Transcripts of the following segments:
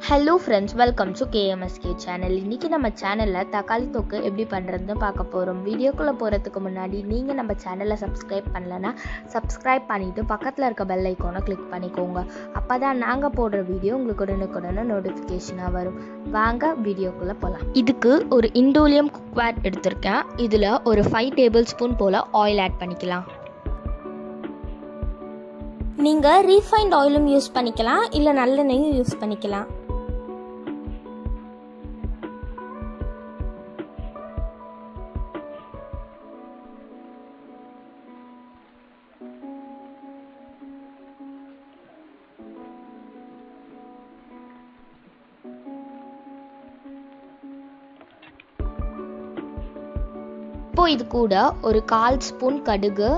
Hello friends, welcome to KMSK channel. இன்றைக்கி நம்ம சேனலில் தக்காளி தொக்கு எப்படி பண்ணுறதுன்னு பார்க்க போகிறோம். வீடியோக்குள்ளே போகிறதுக்கு முன்னாடி நீங்கள் நம்ம சேனலை சப்ஸ்கிரைப் பண்ணலைன்னா சப்ஸ்கிரைப் பண்ணிவிட்டு பக்கத்தில் இருக்க பெல் ஐக்கானை கிளிக் பண்ணிக்கோங்க. அப்போ தான் நாங்கள் போடுற வீடியோ உங்களுக்கு உடனுக்குடனே நோட்டிஃபிகேஷனாக வரும். வாங்க வீடியோக்குள்ளே போகலாம். இதுக்கு ஒரு இண்டோலியம் குக்வேர் எடுத்திருக்கேன். இதில் ஒரு 5 டேபிள் ஸ்பூன் போல் ஆயில் ஆட் பண்ணிக்கலாம். நீங்கள் ரீஃபைண்ட் ஆயிலும் யூஸ் பண்ணிக்கலாம், இல்லை நல்லெண்ணெயும் யூஸ் பண்ணிக்கலாம். இப்போ இது கூட ஒரு 1/4 ஸ்பூன் கடுகு,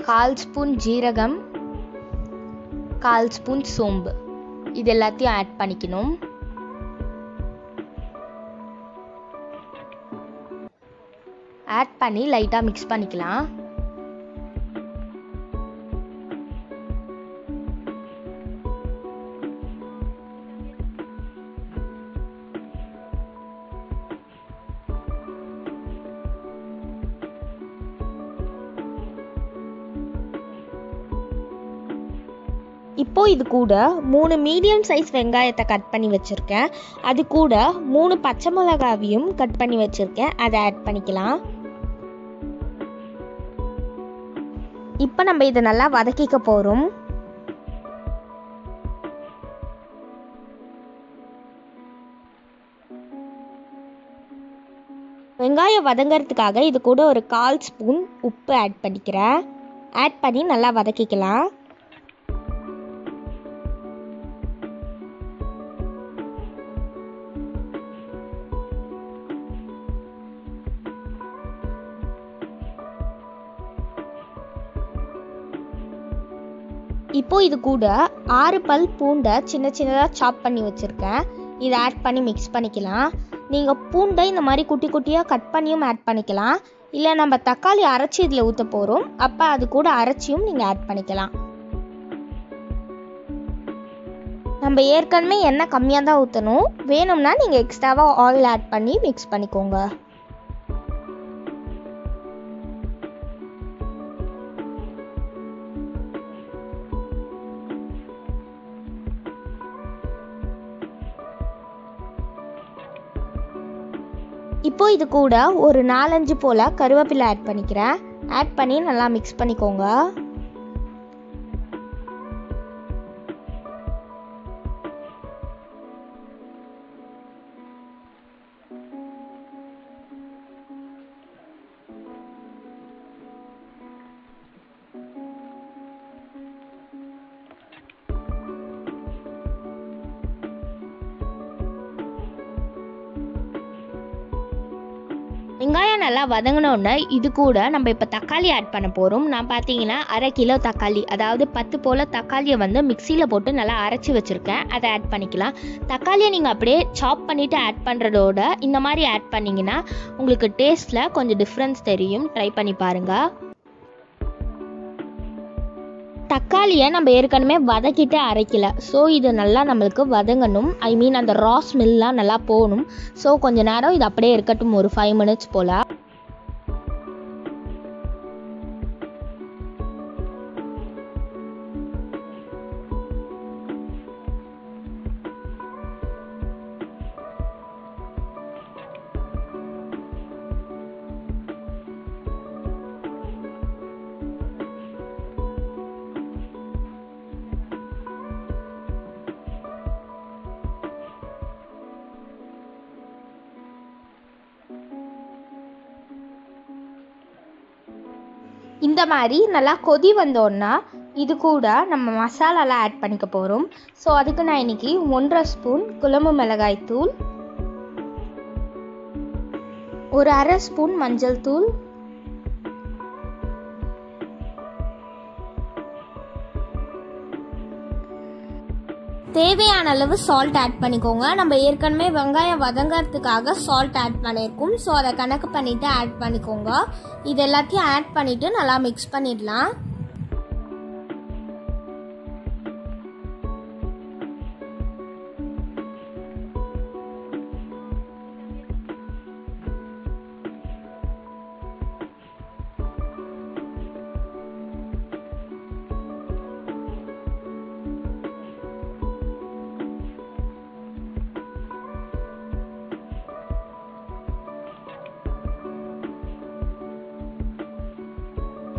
கால் ஸ்பூன் ஜீரகம், 1/4 ஸ்பூன் சோம்பு, இது எல்லாத்தையும் ஆட் பண்ணிக்கணும். ஆட் பண்ணி லைட்டாக மிக்ஸ் பண்ணிக்கலாம். இப்போ இது கூட 3 மீடியம் சைஸ் வெங்காயத்தை கட் பண்ணி வச்சுருக்கேன். அது கூட 3 பச்சை மிளகாவையும் கட் பண்ணி வச்சுருக்கேன், அதை ஆட் பண்ணிக்கலாம். இப்போ நம்ம இதை நல்லா வதக்கிக்க போகிறோம். வெங்காயம் வதங்கிறதுக்காக இது கூட ஒரு 1/4 ஸ்பூன் உப்பு ஆட் பண்ணிக்கிறேன். ஆட் பண்ணி நல்லா வதக்கிக்கலாம். இப்போ இது கூட 6 பல் பூண்டை சின்ன சின்னதாக சாப் பண்ணி வச்சுருக்கேன். இதை ஆட் பண்ணி மிக்ஸ் பண்ணிக்கலாம். நீங்கள் பூண்டை இந்த மாதிரி குட்டி குட்டியாக கட் பண்ணியும் ஆட் பண்ணிக்கலாம், இல்லை நம்ம தக்காளி அரைச்சி இதில் ஊற்ற போகிறோம், அப்போ அது கூட அரைச்சியும் நீங்கள் ஆட் பண்ணிக்கலாம். நம்ம ஏற்கனவே எண்ணெய் கம்மியாக தான் ஊற்றணும். வேணும்னா நீங்கள் எக்ஸ்ட்ராவாக ஆயில் ஆட் பண்ணி மிக்ஸ் பண்ணிக்கோங்க. இப்போ இது கூட ஒரு 4-5 போல் கருவேப்பிலை ஆட் பண்ணிக்கிறேன். ஆட் பண்ணி நல்லா மிக்ஸ் பண்ணிக்கோங்க. வெங்காயம் நல்லா வதங்கினோடனே இது கூட நம்ம இப்போ தக்காளி ஆட் பண்ண போகிறோம். நான் பார்த்தீங்கன்னா 1/2 கிலோ தக்காளி, அதாவது 10 போல் தக்காளியை வந்து மிக்சியில் போட்டு நல்லா அரைச்சி வச்சுருக்கேன், அதை ஆட் பண்ணிக்கலாம். தக்காளியை நீங்கள் அப்படியே சாப் பண்ணிவிட்டு ஆட் பண்ணுறதோட இந்த மாதிரி ஆட் பண்ணிங்கன்னா உங்களுக்கு டேஸ்ட்டில் கொஞ்சம் டிஃப்ரென்ஸ் தெரியும். ட்ரை பண்ணி பாருங்கள். தக்காளியை நம்ம ஏற்கனவே வதக்கிட்டு அரைக்கல, ஸோ இது நல்லா நம்மளுக்கு வதங்கணும். அந்த ரா ஸ்மெல்லாம் நல்லா போகணும். ஸோ கொஞ்ச நேரம் இது அப்படியே இருக்கட்டும், ஒரு 5 மினிட்ஸ் போல். இந்த மாதிரி நல்லா கொதி வந்தோன்னா இது கூட நம்ம மசாலாலாம் ஆட் பண்ணிக்க போகிறோம். ஸோ அதுக்கு நான் இன்றைக்கி 1.5 ஸ்பூன் குழம்பு மிளகாய் தூள், ஒரு 1/2 ஸ்பூன் மஞ்சள் தூள், தேவையான அளவு சால்ட் ஆட் பண்ணிக்கோங்க. நம்ம ஏற்கனவே வெங்காயம் வதங்கிறதுக்காக சால்ட் ஆட் பண்ணியிருக்கோம். ஸோ அதை கணக்கு பண்ணிவிட்டு ஆட் பண்ணிக்கோங்க. இது எல்லாத்தையும் ஆட் பண்ணிவிட்டு நல்லா மிக்ஸ் பண்ணிடலாம்.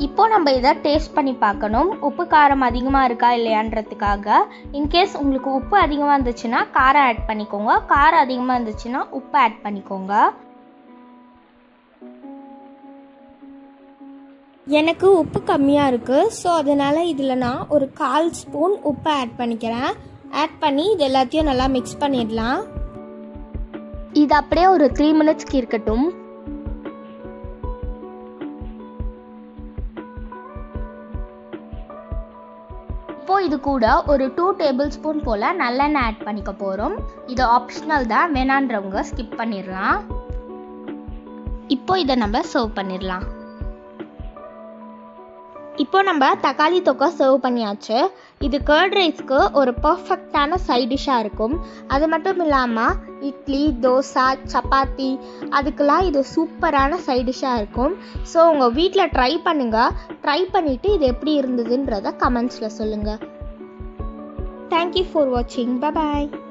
இப்போ நம்ம இதை டேஸ்ட் பண்ணி பார்க்கணும், உப்பு காரம் அதிகமாக இருக்கா இல்லையான்றதுக்காக. இன்கேஸ் உங்களுக்கு உப்பு அதிகமாக இருந்துச்சுன்னா காரம் ஆட் பண்ணிக்கோங்க, காரம் அதிகமாக இருந்துச்சுன்னா உப்பு ஆட் பண்ணிக்கோங்க. எனக்கு உப்பு கம்மியாக இருக்குது. ஸோ அதனால் இதில் நான் ஒரு 1/4 ஸ்பூன் உப்பு ஆட் பண்ணிக்கிறேன். ஆட் பண்ணி இது எல்லாத்தையும் நல்லா மிக்ஸ் பண்ணிடலாம். இது அப்படியே ஒரு 3 மினிட்ஸ்க்கு இருக்கட்டும். இப்போ இது கூட ஒரு 2 டேபிள் ஸ்பூன் போல் நல்லெண்ணெய் ஆட் பண்ணிக்க போகிறோம். இது ஆப்ஷனல் தான், வேணான்றவங்க ஸ்கிப் பண்ணிடலாம். இப்போ இதை நம்ம சர்வ் பண்ணிடலாம். இப்போ நம்ம தக்காளி தொக்கை சர்வ் பண்ணியாச்சு. இது கர்ட் ரைஸ்க்கு ஒரு பர்ஃபெக்டான சைட் டிஷ்ஷாக இருக்கும். அது மட்டும் இல்லாமல் இட்லி, தோசை, சப்பாத்தி அதுக்கெல்லாம் இது சூப்பரான சைட் டிஷ்ஷாக இருக்கும். ஸோ உங்கள் வீட்டில் ட்ரை பண்ணுங்கள். ட்ரை பண்ணிவிட்டு இது எப்படி இருந்ததுன்றதை கமெண்ட்ஸில் சொல்லுங்கள். தேங்க்யூ ஃபார் வாட்சிங். Bye bye.